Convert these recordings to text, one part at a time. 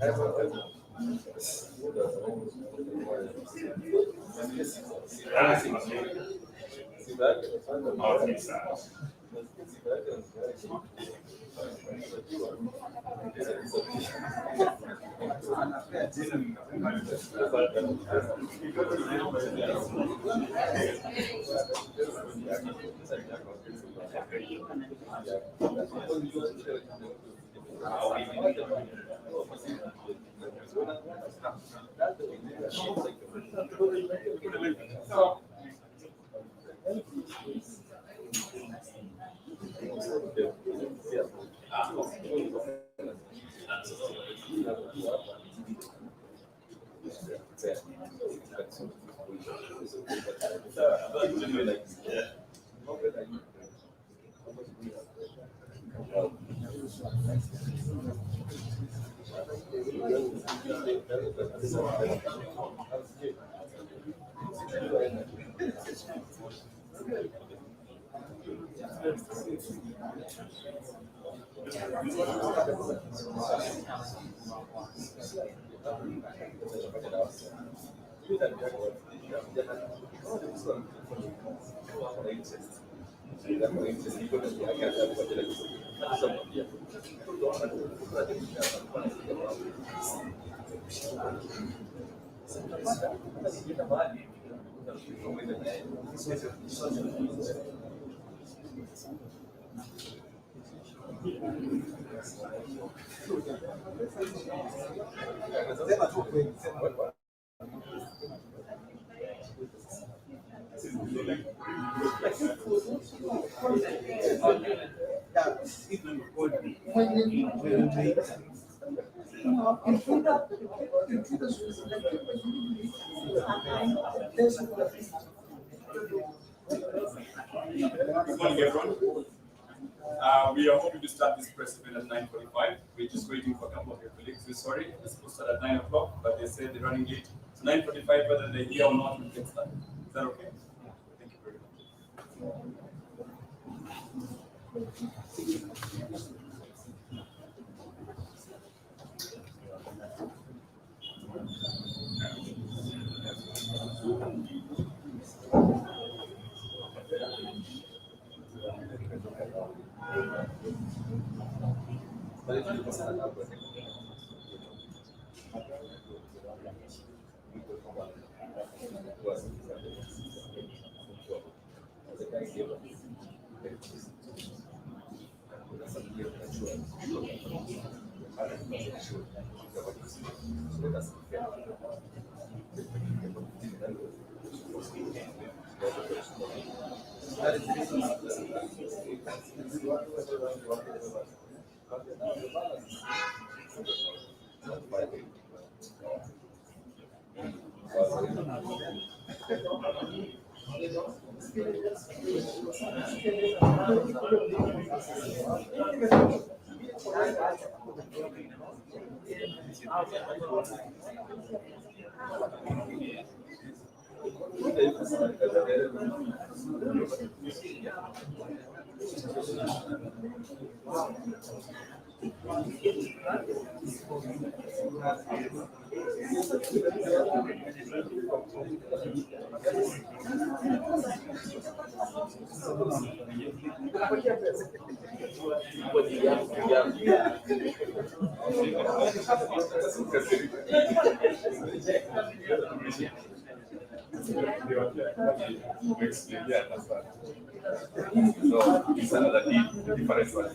Good morning, everyone. We are hoping to start this press event at 9:45. We're just waiting for a couple of your colleagues. We're sorry, it's supposed to start at 9 o'clock, but they said they're running late. So 9:45, whether they're here or not, we'll get started. Is that okay? Thank you very much. Yeah, that's right. So it's another different one.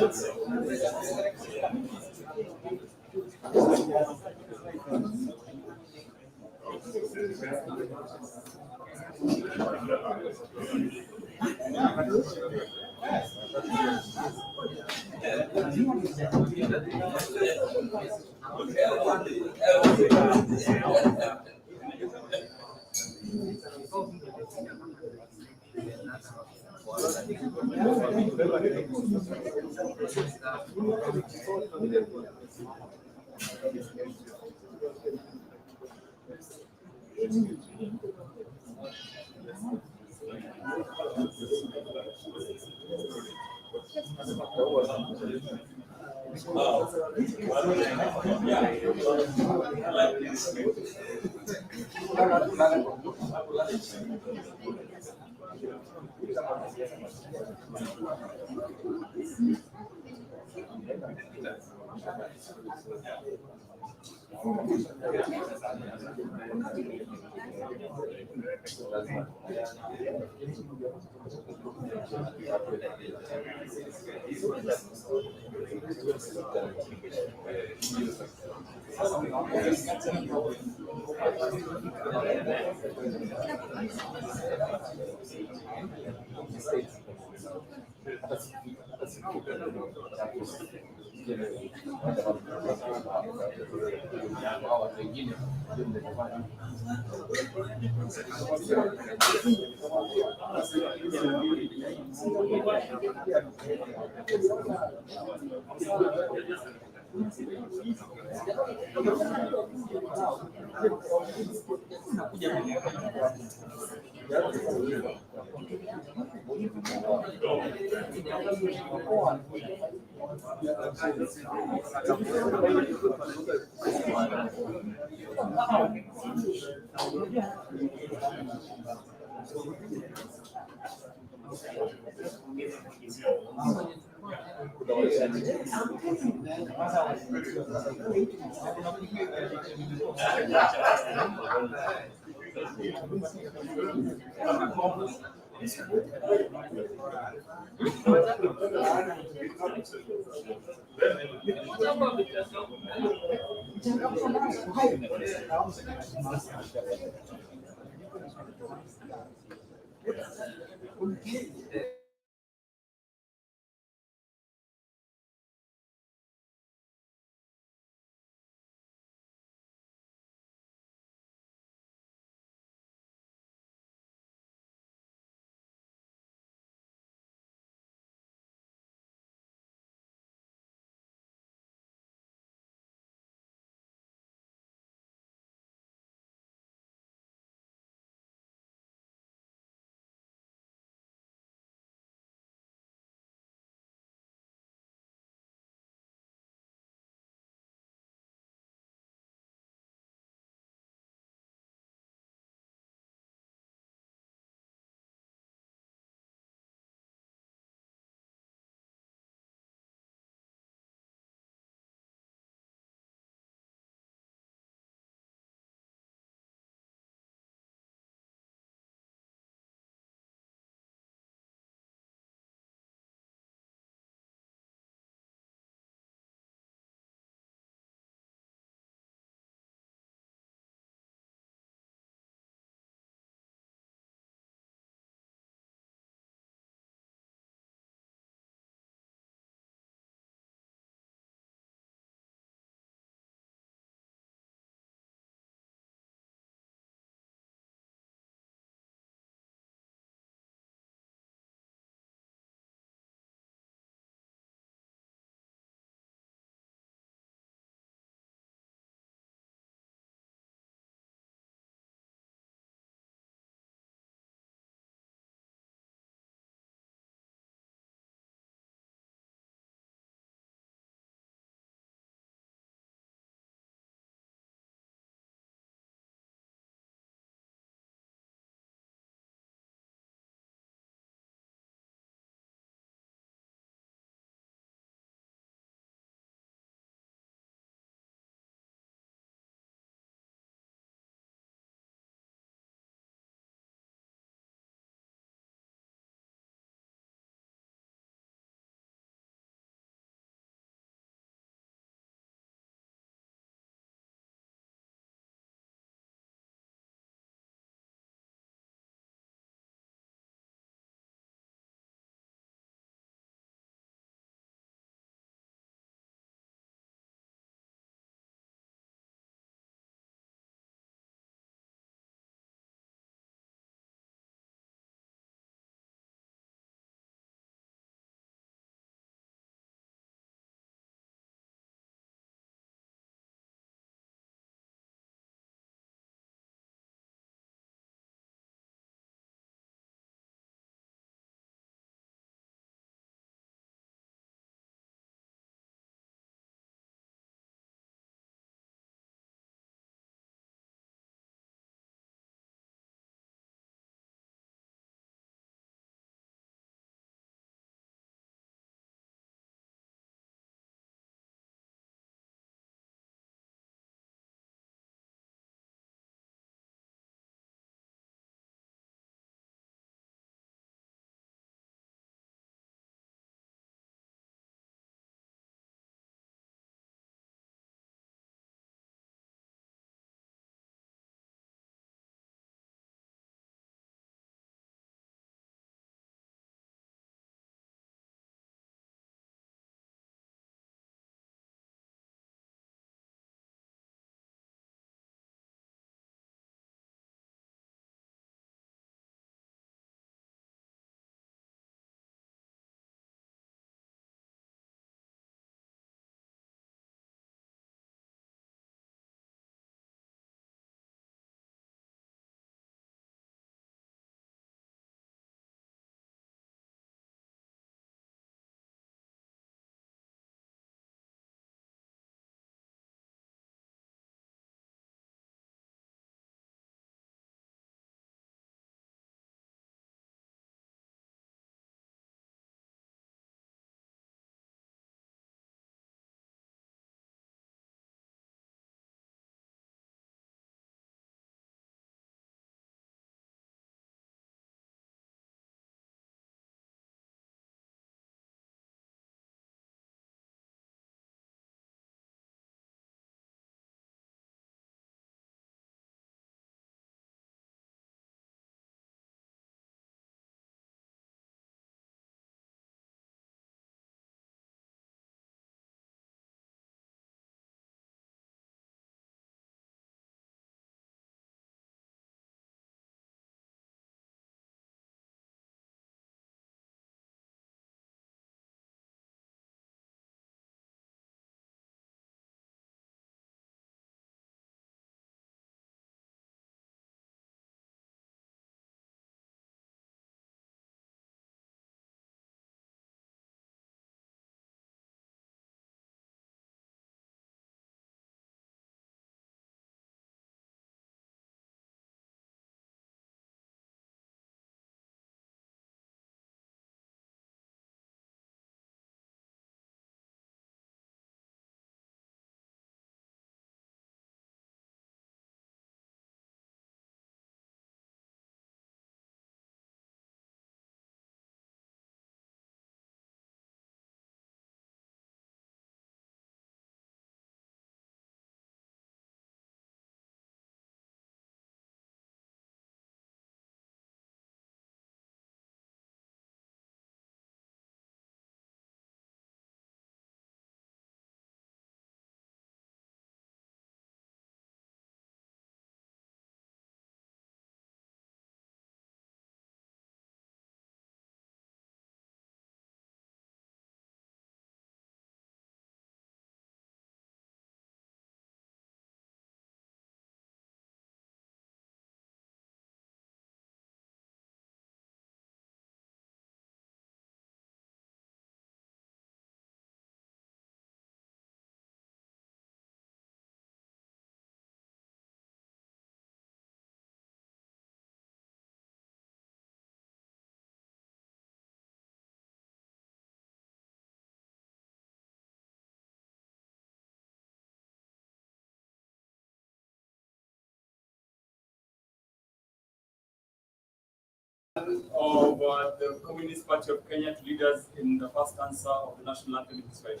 of the Communist Party of Kenya to lead us in the first answer of the national anthem in Kiswahili.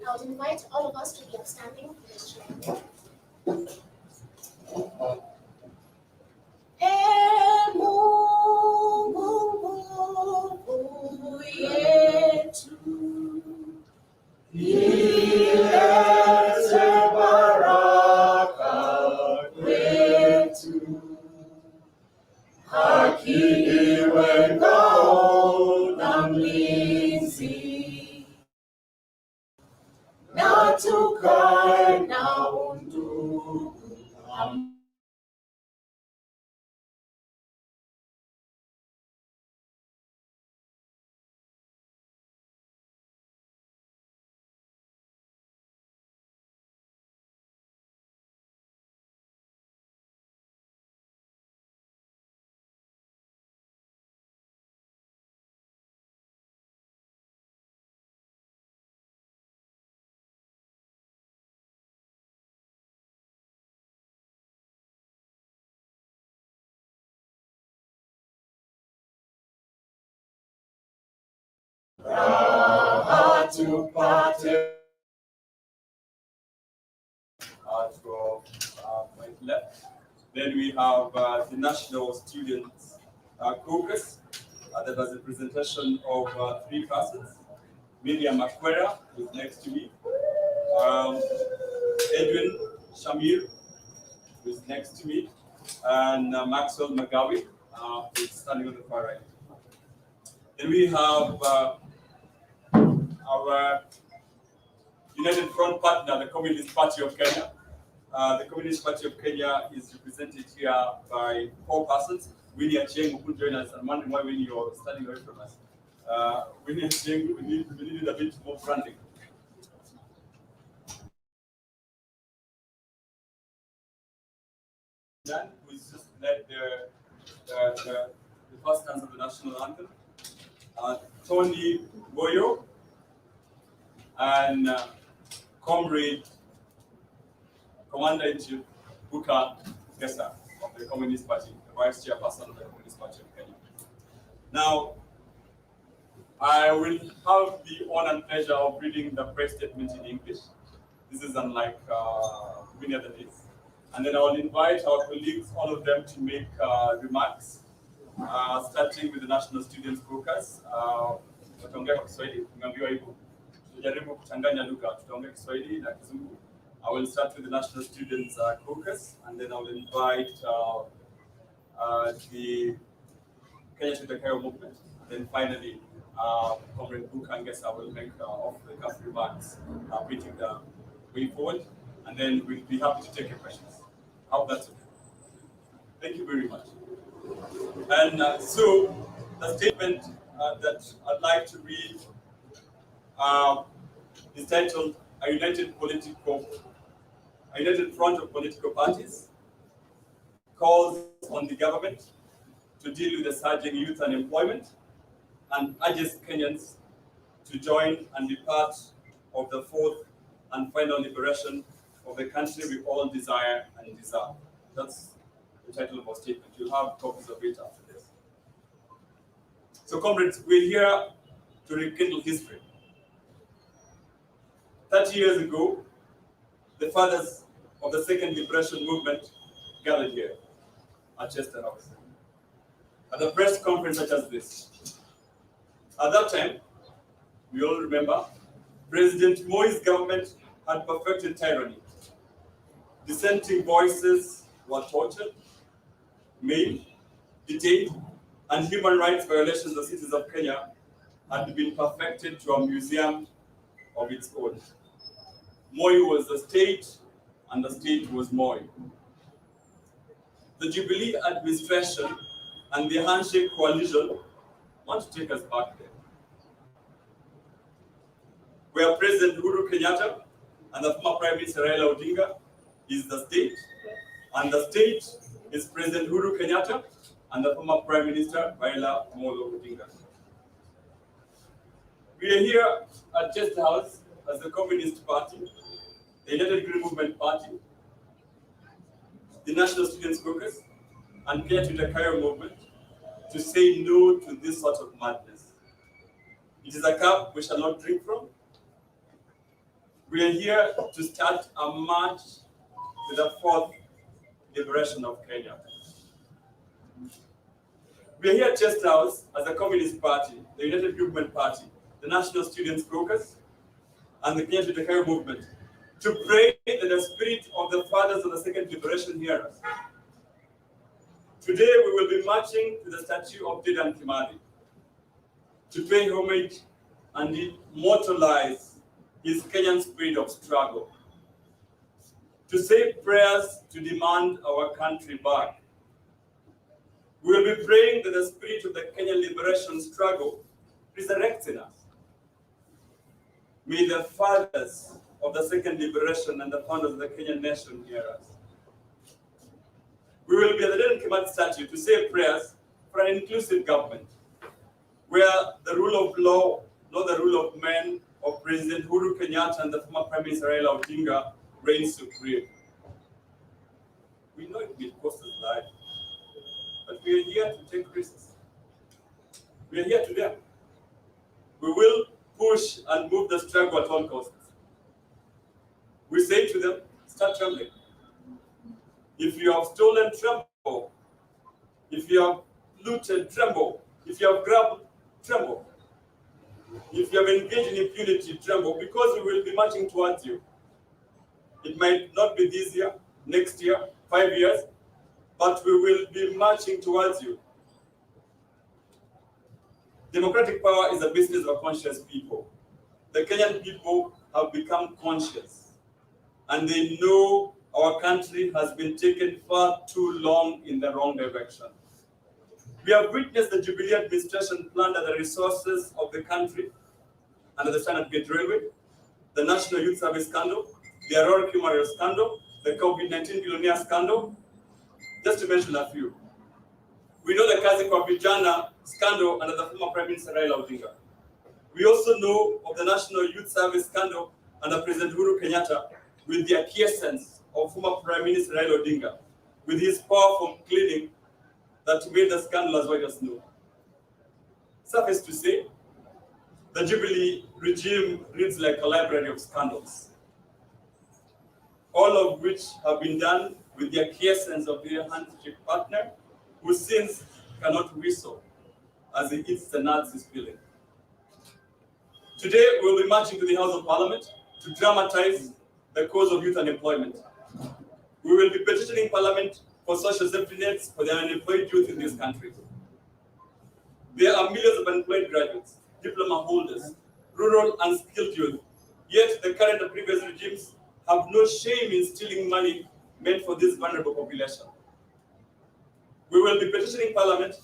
I would invite all of us to be upstanding for this chant. Mungu yetu, ilete baraka kwetu, haki iwe ngao na mlinzi, na tukae na undugu. Raha tupate. To my left. Then we have the National Students Caucus that has a presentation of three persons. Miriam Makwera, who is next to me. Edwin Shamir, who is next to me. And Maxwell Magawi, who is standing on the far right. Then we have our United Front partner, the Communist Party of Kenya. The Communist Party of Kenya is represented here by four persons. Winnie Achieng, who could join us, and wondering why Winnie, you're standing away from us. Winnie Achieng, we need a bit more branding. Dan, who's just led the first dance of the national anthem. Tony Boyo and Comrade Commander-in-Chief Buka Gesa of the Communist Party, the Vice Chairperson of the Communist Party of Kenya. Now, I will have the honor and pleasure of reading the press statement in English. This is unlike many other days. And then I will invite our colleagues, all of them, to make remarks, starting with the National Students Caucus. Tutaongea kwa Kiswahili, tumeambiwa hivyo. Tutajaribu kuchanganya lugha, tutaongea Kiswahili na Kizungu. I will start with the National Students Caucus, and then I will invite the Kenya Tutakayo movement. And then finally, Comrade Bukangesa will make off-the-cuff remarks, putting the way forward, and then we'll be happy to take your questions. I hope that's okay. Thank you very much. And so, the statement that I'd like to read is titled A United Front of Political Parties calls on the government to deal with the surging youth unemployment and urges Kenyans to join and be part of the fourth and final liberation of the country we all desire and deserve. That's the title of our statement. You'll have copies of it after this. So, comrades, we're here to rekindle history. 30 years ago, the fathers of the second liberation movement gathered here at Chester House at a press conference such as this. At that time, we all remember, President Moi's government had perfected tyranny. Dissenting voices were tortured, maimed, detained, and human rights violations of citizens of Kenya had been perfected to a museum of its own. Moi was the state, and the state was Moi. The Jubilee administration and the handshake coalition want to take us back there, where President Uhuru Kenyatta and the former Prime Minister Raila Odinga is the state, and the state is President Uhuru Kenyatta and the former Prime Minister Raila Odinga. We are here at Chester House as the Communist Party, the United Green Movement Party, the National Students Caucus, and Kenya to the Cairo movement to say no to this sort of madness. It is a cup we shall not drink from. We are here to start a march to the fourth liberation of Kenya. We are here at Chest House as the Communist Party, the United Movement Party, the National Students Caucus, and the Kenya to the Cairo movement to pray that the spirit of the fathers of the second liberation hear us. Today we will be marching to the statue of Dedan Kimathi to pay homage and immortalize his Kenyan spirit of struggle, to say prayers to demand our country back. We will be praying that the spirit of the Kenyan liberation struggle resurrects in us. May the fathers of the second liberation and the founders of the Kenyan nation hear us. We will be at the Dedan Kimathi statue to say prayers for an inclusive government, where the rule of law, not the rule of men, of President Uhuru Kenyatta and the former Prime Minister Raila Odinga reigns supreme. We know it will cost us life, but we are here to take risks. We are here today. We will push and move the struggle at all costs. We say to them, start trembling. If you have stolen, tremble. If you have looted, tremble. If you have grabbed, tremble. If you have engaged in impunity, tremble, because we will be marching towards you. It might not be this year, next year, 5 years, but we will be marching towards you. Democratic power is a business of conscious people. The Kenyan people have become conscious, and they know our country has been taken far too long in the wrong direction. We have witnessed the Jubilee administration plunder the resources of the country under the Standard Gauge Railway, the National Youth Service scandal, the Aurora Memorial scandal, the COVID-19 billionaire scandal, just to mention a few. We know the Kazi kwa Vijana scandal under the former Prime Minister Raila Odinga. We also know of the National Youth Service scandal under President Uhuru Kenyatta with the acquiescence of former Prime Minister Raila Odinga, with his powerful pleading that made the scandal as wide as snow. Suffice to say, the Jubilee regime reads like a library of scandals, all of which have been done with the acquiescence of their handshake partner, who since cannot whistle as he eats the nuts he's peeling. Today, we will be marching to the House of Parliament to dramatize the cause of youth unemployment. We will be petitioning Parliament for social safety nets for the unemployed youth in this country. There are millions of unemployed graduates, diploma holders, rural and skilled youth, yet the current and previous regimes have no shame in stealing money meant for this vulnerable population. We will be petitioning Parliament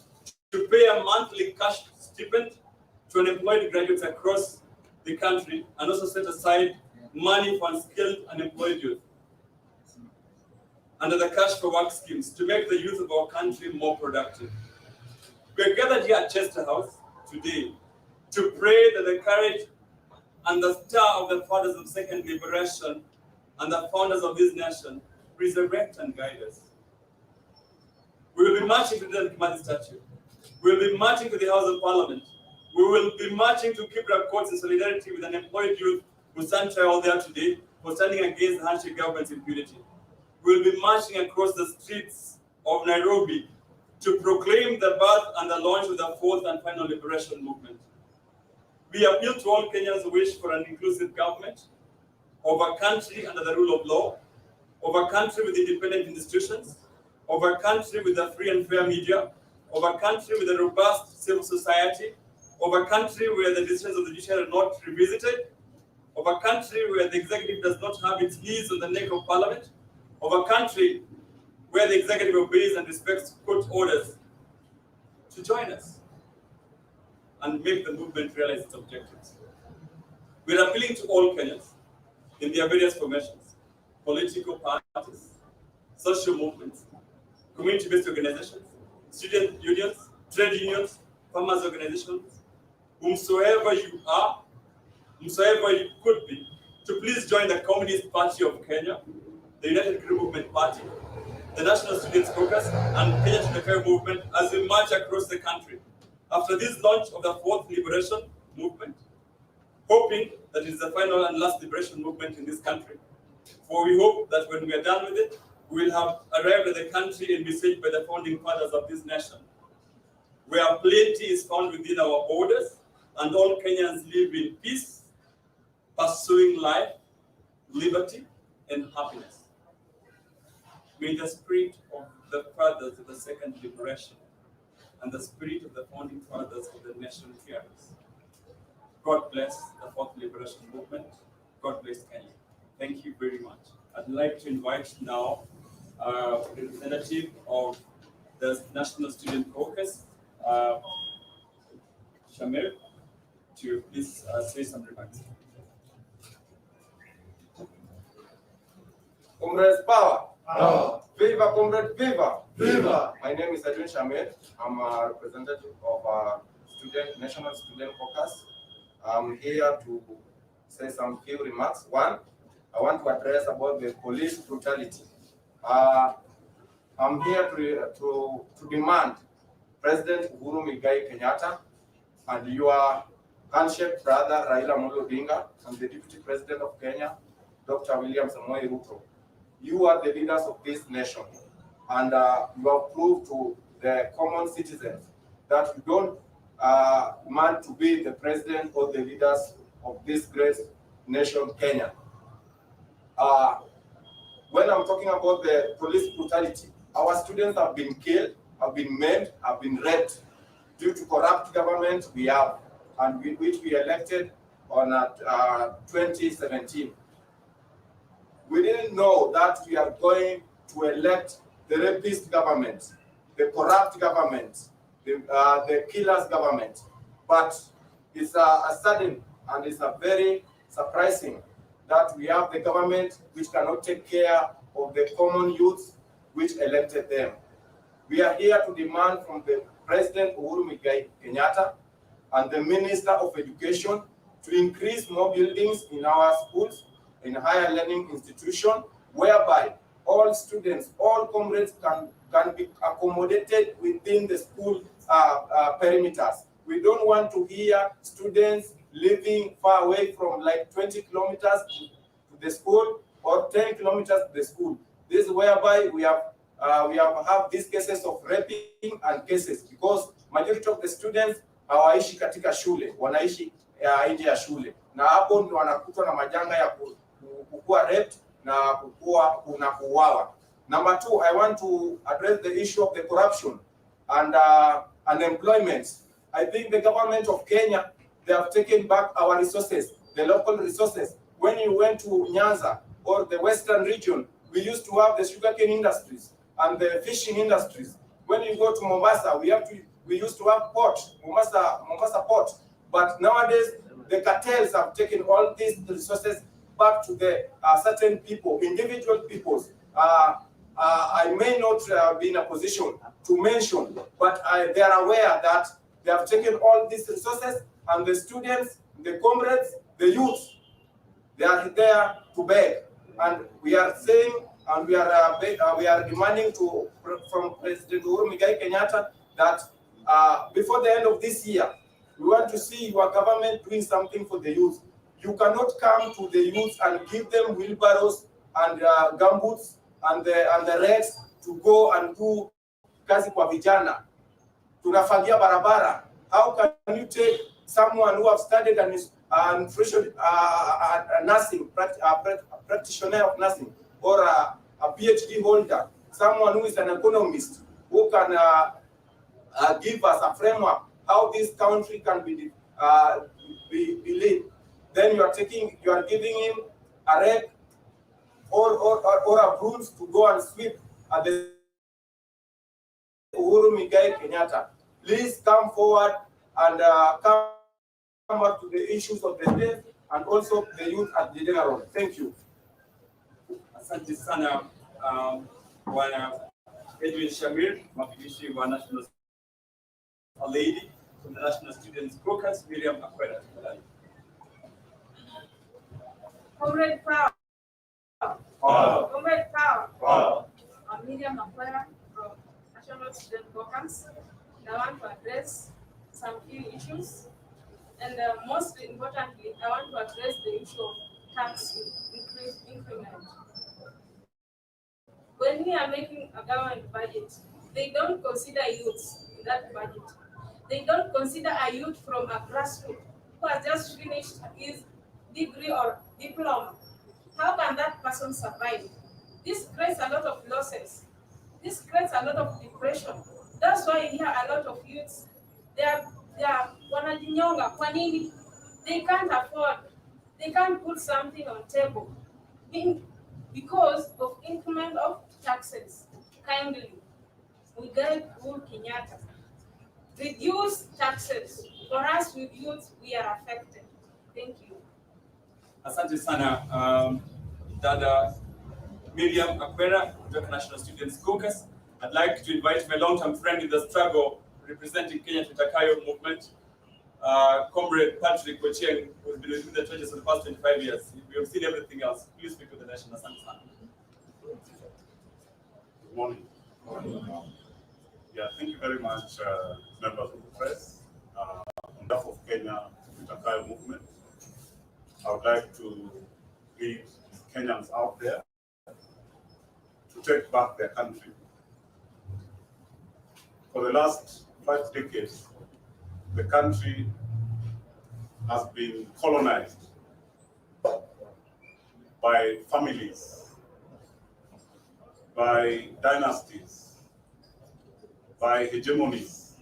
to pay a monthly cash stipend to unemployed graduates across the country and also set aside money for unskilled unemployed youth under the Cash for Work schemes to make the youth of our country more productive. We are gathered here at Chester House today to pray that the courage and the star of the fathers of second liberation and the founders of this nation resurrect and guide us. We will be marching to the Kimathi statue. We will be marching to the House of Parliament. We will be marching to Kibra courts in solidarity with unemployed youth who stand trial there today for standing against the handshake government's impunity. We will be marching across the streets of Nairobi to proclaim the birth and the launch of the fourth and final liberation movement. We appeal to all Kenyans who wish for an inclusive government, of a country under the rule of law, of a country with independent institutions, of a country with a free and fair media, of a country with a robust civil society, of a country where the decisions of the judiciary are not revisited, of a country where the executive does not have its knees on the neck of parliament, of a country where the executive obeys and respects court orders, to join us and make the movement realize its objectives. We are appealing to all Kenyans in their various formations, political parties, social movements, community-based organizations, student unions, trade unions, farmers organizations, whomsoever you are, whomsoever you could be, to please join the Communist Party of Kenya, the United Movement Party, the National Students Caucus, and Kenya to the Fair movement as we march across the country. After this launch of the fourth liberation movement, hoping that it is the final and last liberation movement in this country. For we hope that when we are done with it, we will have arrived at the country envisaged by the founding fathers of this nation, where plenty is found within our borders, and all Kenyans live in peace, pursuing life, liberty, and happiness. May the spirit of the fathers of the second liberation and the spirit of the founding fathers of the nation fear us. God bless the fourth liberation movement. God bless Kenya. Thank you very much. I'd like to invite now representative of the National Student Caucus, Shamir, to please say some remarks. Comrades power. Viva, comrade, viva. Viva. My name is Adrian Shamir. I'm a representative of National Student Caucus. I'm here to say some few remarks. One, I want to address about the police brutality. I'm here to demand President Uhuru Muigai Kenyatta and your handshake brother Raila Amolo Odinga and the Deputy President of Kenya, Dr. William Samoei Ruto. You are the leaders of this nation, and you have proved to the common citizens that you don't want to be the president or the leaders of this great nation, Kenya. When I'm talking about the police brutality, our students have been killed, have been maimed, have been raped due to corrupt government we have, and which we elected on 2017. We didn't know that we are going to elect the rapist government, the corrupt government, the killers government. But it's a sudden and it's a very surprising that we have the government which cannot take care of the common youths which elected them. We are here to demand from the President Uhuru Muigai Kenyatta and the Minister of Education to increase more buildings in our schools, in higher learning institution, whereby all students, all comrades can be accommodated within the school perimeters. We don't want to hear students living far away from like 20 kilometers to the school or 10 kilometers to the school. This is whereby we have these cases of raping and cases because majority of the students hawaishi katika shule, wanaishi nje ya shule, na hapo ndio wanakutwa na majanga ya kukua raped na kuuawa. Number two, I want to address the issue of the corruption and unemployment. I think the government of Kenya, they have taken back our resources, the local resources. When you went to Nyanza or the western region, we used to have the sugarcane industries and the fishing industries. When you go to Mombasa, we used to have port, Mombasa port. But nowadays, the cartels have taken all these resources back to the certain people, individual peoples. I may not be in a position to mention, but they are aware that they have taken all these resources, and the students, the comrades, the youth, they are there to beg. And we are saying, and we are demanding from President Uhuru Muigai Kenyatta that before the end of this year, we want to see your government doing something for the youth. You cannot come to the youth and give them wheelbarrows and gumboots and the rest to go and do kazi kwa vijana. Tunafagia barabara. How can you take someone who have studied and is nursing, practitioner of nursing, or a PhD holder, someone who is an economist, who can give us a framework how this country can be led? Then you are giving him a rake or a brooms to go and sweep at the Uhuru Muigai Kenyatta. Please come forward and come back to the issues of the day and also the youth at the general. Thank you. Asante sana Bwana Edwin Shamir, mwakilishi wa National Lady from the National Students Caucus, William Akweda. Comrade Power. Comrade Power. Miriam Makwara from National Student Caucus. I want to address some few issues. And most importantly, I want to address the issue of tax increment. When we are making a government budget, they don't consider youths in that budget. They don't consider a youth from a grassroots who has just finished his degree or diploma. How can that person survive? This creates a lot of losses. This creates a lot of depression. That's why you hear a lot of youths, they are wanajinyonga. Kwa nini? They can't afford, they can't put something on table because of increment of taxes. Kindly, we get Uhuru Kenyatta. Reduce taxes. For us with youth, we are affected. Thank you. Asante sana, Dada Miriam Akwera, kutoka National Students Caucus. I'd like to invite my long-term friend in the struggle representing Kenya Tutakayo movement, Comrade Patrick Ochieng, who's been within the churches for the past 25 years. We have seen everything else. Please speak to the nation. Asante sana. Good morning. Yeah, thank you very much, members of the press. On behalf of Kenya Tutakayo movement, I would like to lead Kenyans out there to take back their country. For the last 5 decades, the country has been colonized by families, by dynasties, by hegemonies.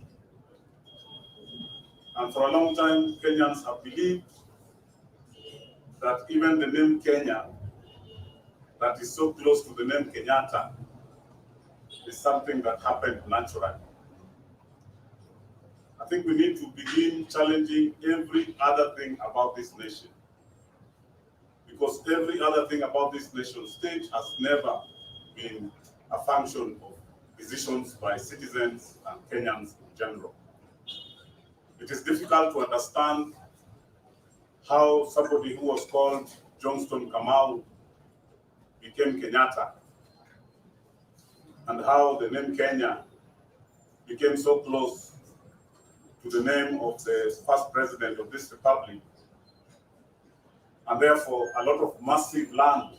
And for a long time, Kenyans have believed that even the name Kenya, that is so close to the name Kenyatta, is something that happened naturally. I think we need to begin challenging every other thing about this nation, because every other thing about this nation state has never been a function of decisions by citizens and Kenyans in general. It is difficult to understand how somebody who was called Johnston Kamau became Kenyatta, and how the name Kenya became so close to the name of the first president of this republic, and therefore a lot of massive land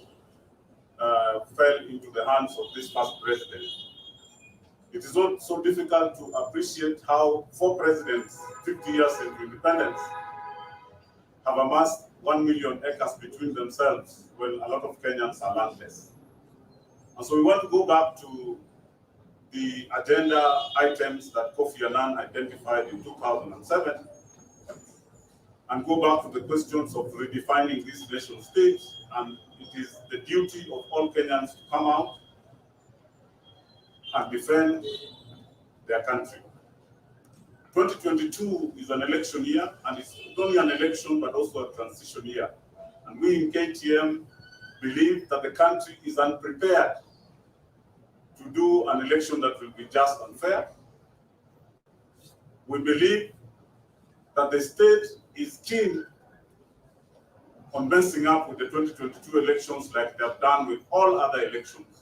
fell into the hands of this first president. It is not so difficult to appreciate how 4 presidents, 50 years into independence, have amassed 1 million acres between themselves when a lot of Kenyans are landless. And so we want to go back to the agenda items that Kofi Annan identified in 2007 and go back to the questions of redefining this nation state. And it is the duty of all Kenyans to come out and defend their country. 2022 is an election year, and it's not only an election but also a transition year. And we in KTM believe that the country is unprepared to do an election that will be just and fair. We believe that the state is keen on messing up with the 2022 elections like they have done with all other elections.